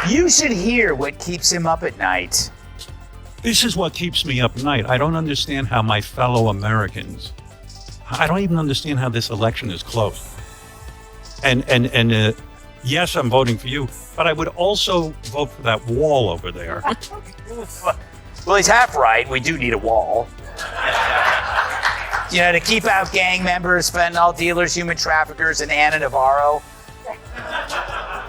You should hear what keeps him up at night. This is what keeps me up at night. I don't understand how my fellow Americans, I don't even understand how this election is close. And yes, I'm voting for you, but I would also vote for that wall over there. Well, he's half right. We do need a wall. To keep out gang members, fentanyl dealers, human traffickers, and Anna Navarro.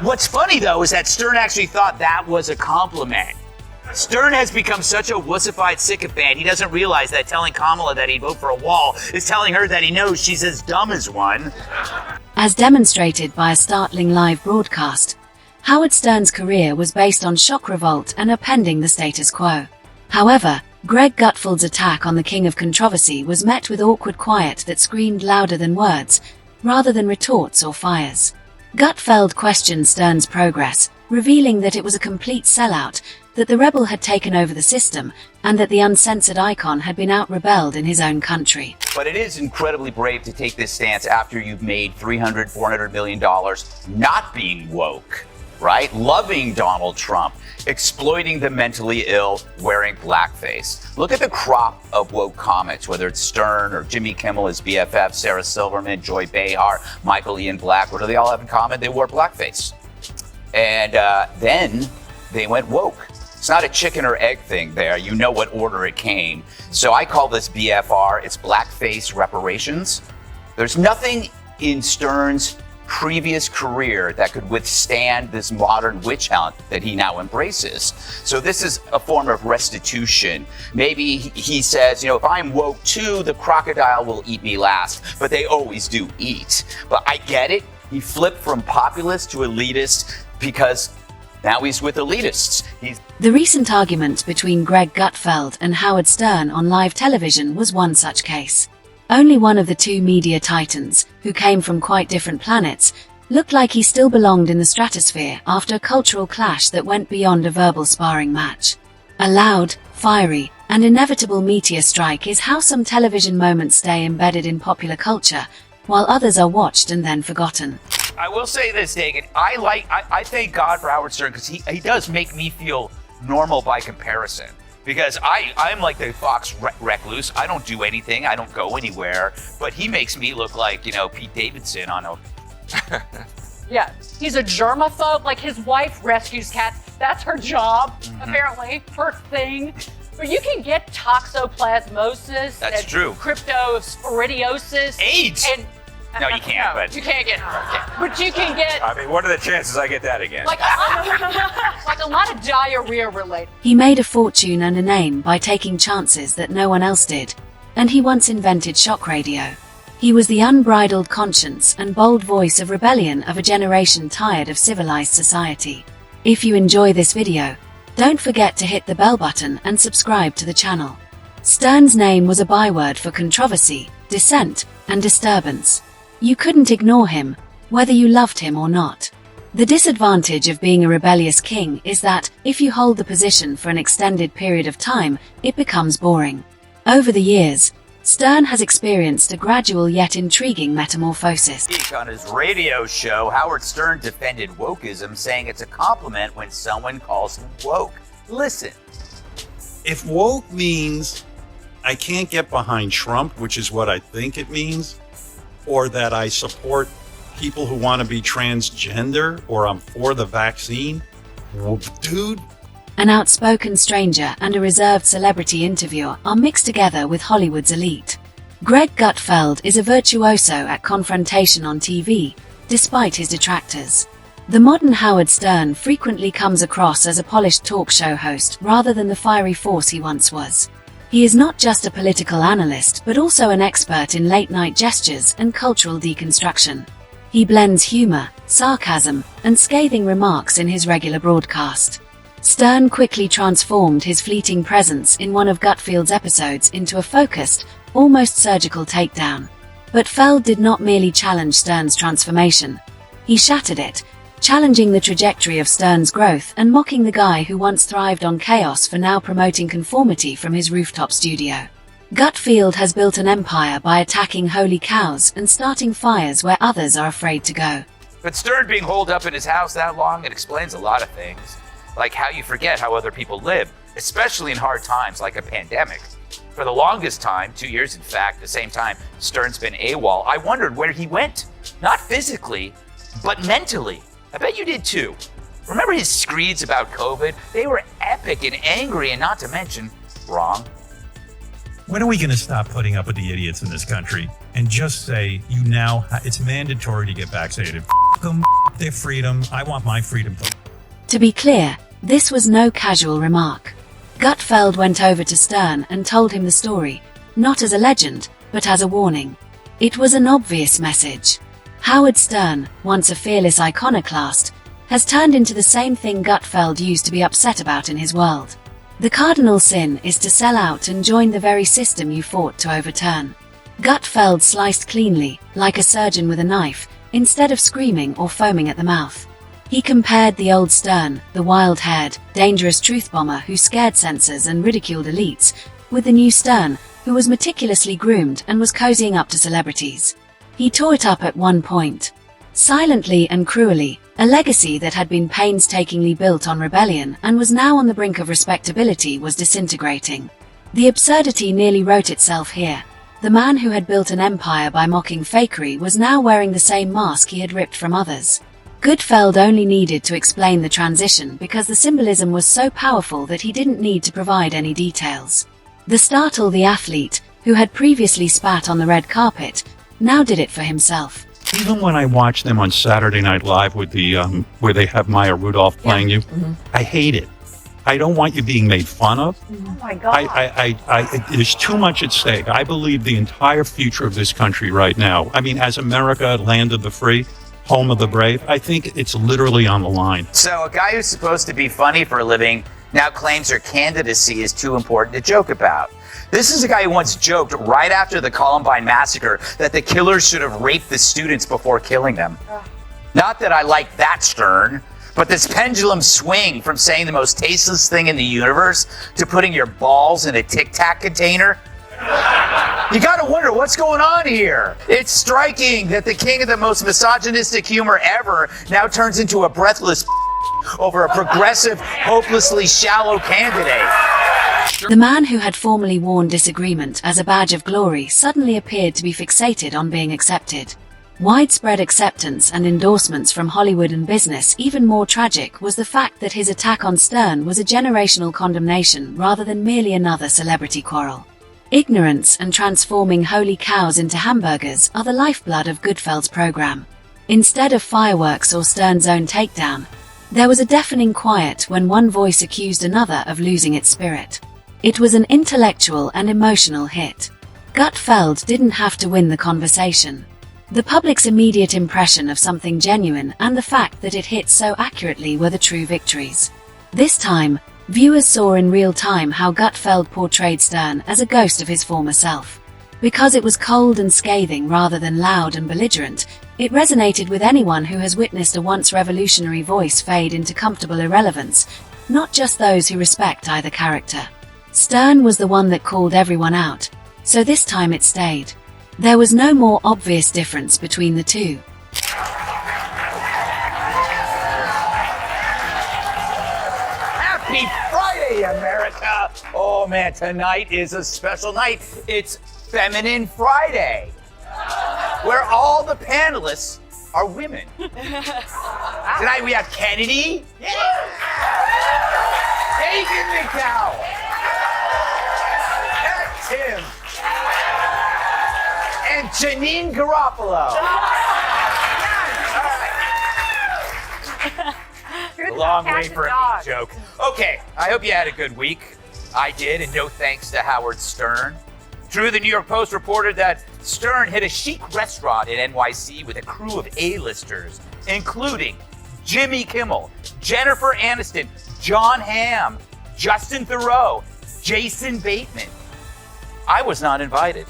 What's funny, though, is that Stern actually thought that was a compliment. Stern has become such a wussified sycophant, he doesn't realize that telling Kamala that he'd vote for a wall is telling her that he knows she's as dumb as one. As demonstrated by a startling live broadcast, Howard Stern's career was based on shock revolt and upending the status quo. However, Greg Gutfeld's attack on the king of controversy was met with awkward quiet that screamed louder than words, rather than retorts or fires. Gutfeld questioned Stern's progress, revealing that it was a complete sellout, that the rebel had taken over the system, and that the uncensored icon had been out-rebelled in his own country. But it is incredibly brave to take this stance after you've made $300, $400 million not being woke, right? Loving Donald Trump, exploiting the mentally ill, wearing blackface. Look at the crop of woke comics, whether it's Stern or Jimmy Kimmel, his BFF, Sarah Silverman, Joy Behar, Michael Ian Black. What do they all have in common? They wore blackface. And then they went woke. It's not a chicken or egg thing there. You know what order it came. So I call this BFR. It's blackface reparations. There's nothing in Stern's previous career that could withstand this modern witch hunt that he now embraces. So this is a form of restitution. Maybe he says, if I'm woke too, the crocodile will eat me last, but they always do eat. But I get it. He flipped from populist to elitist because now he's with elitists. The recent argument between Greg Gutfeld and Howard Stern on live television was one such case. Only one of the two media titans, who came from quite different planets, looked like he still belonged in the stratosphere after a cultural clash that went beyond a verbal sparring match. A loud, fiery, and inevitable meteor strike is how some television moments stay embedded in popular culture, while others are watched and then forgotten. I will say this, Dagan. I thank God for Howard Stern because he does make me feel normal by comparison. Because I'm like the Fox recluse. I don't do anything. I don't go anywhere. But he makes me look like, Pete Davidson on a... Yeah, he's a germaphobe. Like, his wife rescues cats. That's her job, apparently, her thing. But you can get toxoplasmosis. That's true. Cryptosporidiosis. AIDS! And no, you can't, but... You can't get... But you can get... I mean, what are the chances I get that again? Like a lot of diarrhea related. He made a fortune and a name by taking chances that no one else did. And he once invented shock radio. He was the unbridled conscience and bold voice of rebellion of a generation tired of civilized society. If you enjoy this video, don't forget to hit the bell button and subscribe to the channel. Stern's name was a byword for controversy, dissent, and disturbance. You couldn't ignore him, whether you loved him or not. The disadvantage of being a rebellious king is that, if you hold the position for an extended period of time, it becomes boring. Over the years, Stern has experienced a gradual yet intriguing metamorphosis. On his radio show, Howard Stern defended wokeism, saying it's a compliment when someone calls him woke. Listen. If woke means I can't get behind Trump, which is what I think it means, or that I support people who want to be transgender, or I'm for the vaccine, dude. An outspoken stranger and a reserved celebrity interviewer are mixed together with Hollywood's elite. Greg Gutfeld is a virtuoso at confrontation on TV, despite his detractors. The modern Howard Stern frequently comes across as a polished talk show host rather than the fiery force he once was. He is not just a political analyst but also an expert in late-night gestures and cultural deconstruction. He blends humor, sarcasm, and scathing remarks in his regular broadcast. Stern quickly transformed his fleeting presence in one of Gutfeld's episodes into a focused, almost surgical takedown. But Feld did not merely challenge Stern's transformation. He shattered it, challenging the trajectory of Stern's growth and mocking the guy who once thrived on chaos for now promoting conformity from his rooftop studio. Gutfeld has built an empire by attacking holy cows and starting fires where others are afraid to go. But Stern being holed up in his house that long, it explains a lot of things. like how you forget how other people live, especially in hard times like a pandemic. For the longest time, 2 years in fact, the same time Stern's been AWOL, I wondered where he went. Not physically, but mentally. I bet you did too. Remember his screeds about COVID? They were epic and angry and not to mention wrong. When are we going to stop putting up with the idiots in this country and just say, it's mandatory to get vaccinated? F them, their freedom. I want my freedom. To be clear, this was no casual remark. Gutfeld went over to Stern and told him the story, not as a legend, but as a warning. It was an obvious message. Howard Stern, once a fearless iconoclast, has turned into the same thing Gutfeld used to be upset about in his world. The cardinal sin is to sell out and join the very system you fought to overturn. Gutfeld sliced cleanly, like a surgeon with a knife, instead of screaming or foaming at the mouth. He compared the old Stern, the wild-haired, dangerous truth bomber who scared censors and ridiculed elites, with the new Stern, who was meticulously groomed and was cozying up to celebrities. He tore it up at one point. Silently and cruelly, a legacy that had been painstakingly built on rebellion and was now on the brink of respectability was disintegrating. The absurdity nearly wrote itself here. The man who had built an empire by mocking fakery was now wearing the same mask he had ripped from others. Gutfeld only needed to explain the transition because the symbolism was so powerful that he didn't need to provide any details. The startle the athlete, who had previously spat on the red carpet, now did it for himself. Even when I watch them on Saturday Night Live with the where they have Maya Rudolph playing you, I hate it. I don't want you being made fun of. Oh my God. There's too much at stake. I believe the entire future of this country right now, I mean, as America, land of the free, home of the brave, I think it's literally on the line. So a guy who's supposed to be funny for a living now claims her candidacy is too important to joke about. This is a guy who once joked right after the Columbine massacre that the killers should have raped the students before killing them. Not that I like that Stern, but this pendulum swing from saying the most tasteless thing in the universe to putting your balls in a Tic Tac container. You gotta wonder what's going on here. It's striking that the king of the most misogynistic humor ever now turns into a breathless over a progressive, hopelessly shallow candidate. The man who had formerly worn disagreement as a badge of glory suddenly appeared to be fixated on being accepted. Widespread acceptance and endorsements from Hollywood and business. Even more tragic was the fact that his attack on Stern was a generational condemnation rather than merely another celebrity quarrel. Ignorance and transforming holy cows into hamburgers are the lifeblood of Gutfeld's program. Instead of fireworks or Stern's own takedown, there was a deafening quiet when one voice accused another of losing its spirit. It was an intellectual and emotional hit. Gutfeld didn't have to win the conversation. The public's immediate impression of something genuine and the fact that it hit so accurately were the true victories. This time, viewers saw in real time how Gutfeld portrayed Stern as a ghost of his former self. Because it was cold and scathing rather than loud and belligerent, it resonated with anyone who has witnessed a once revolutionary voice fade into comfortable irrelevance, not just those who respect either character. Stern was the one that called everyone out, so this time it stayed. There was no more obvious difference between the two. Happy Friday, America! Oh man, tonight is a special night. It's Feminine Friday, where all the panelists are women. Tonight we have Kennedy, Megan McDowell, Tim, and Janine Garofalo. Long way for a meat joke. Okay, I hope you had a good week. I did, and no thanks to Howard Stern. True, the New York Post reported that Stern hit a chic restaurant in NYC with a crew of A-listers, including Jimmy Kimmel, Jennifer Aniston, Jon Hamm, Justin Theroux, Jason Bateman. I was not invited.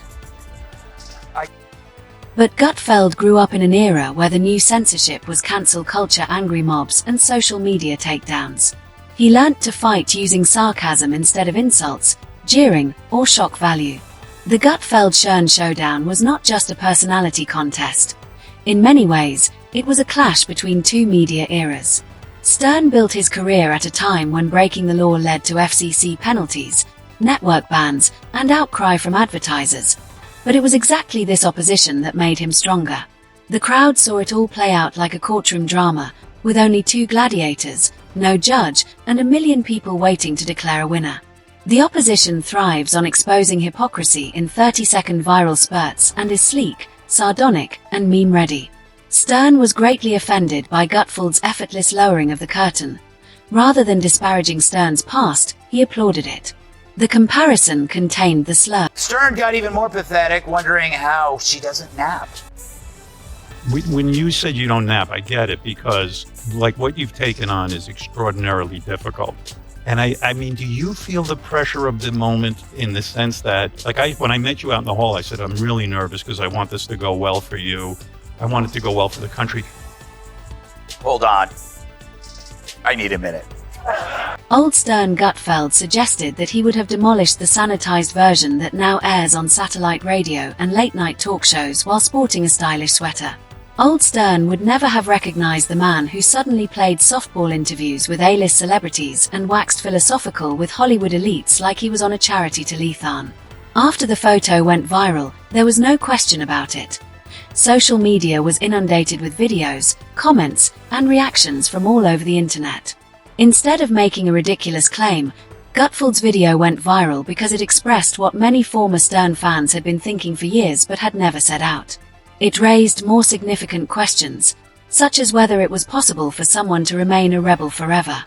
But Gutfeld grew up in an era where the new censorship was cancel culture, angry mobs, and social media takedowns. He learnt to fight using sarcasm instead of insults, jeering, or shock value. The Gutfeld-Stern showdown was not just a personality contest. In many ways, it was a clash between two media eras. Stern built his career at a time when breaking the law led to FCC penalties, network bans, and outcry from advertisers. But it was exactly this opposition that made him stronger. The crowd saw it all play out like a courtroom drama, with only 2 gladiators, no judge, and 1 million people waiting to declare a winner. The opposition thrives on exposing hypocrisy in 30-second viral spurts and is sleek, sardonic, and meme-ready. Stern was greatly offended by Gutfeld's effortless lowering of the curtain. Rather than disparaging Stern's past, he applauded it. The comparison contained the slur. Stern got even more pathetic, wondering how she doesn't nap. When you said you don't nap, I get it, because like what you've taken on is extraordinarily difficult. And I mean, do you feel the pressure of the moment in the sense that, like when I met you out in the hall, I said, I'm really nervous because I want this to go well for you. I want it to go well for the country. Hold on. I need a minute. Old Stern Gutfeld suggested that he would have demolished the sanitized version that now airs on satellite radio and late-night talk shows while sporting a stylish sweater. Old Stern would never have recognized the man who suddenly played softball interviews with A-list celebrities and waxed philosophical with Hollywood elites like he was on a charity telethon. After the photo went viral, there was no question about it. Social media was inundated with videos, comments, and reactions from all over the internet. Instead of making a ridiculous claim, Gutfeld's video went viral because it expressed what many former Stern fans had been thinking for years but had never said out. It raised more significant questions, such as whether it was possible for someone to remain a rebel forever.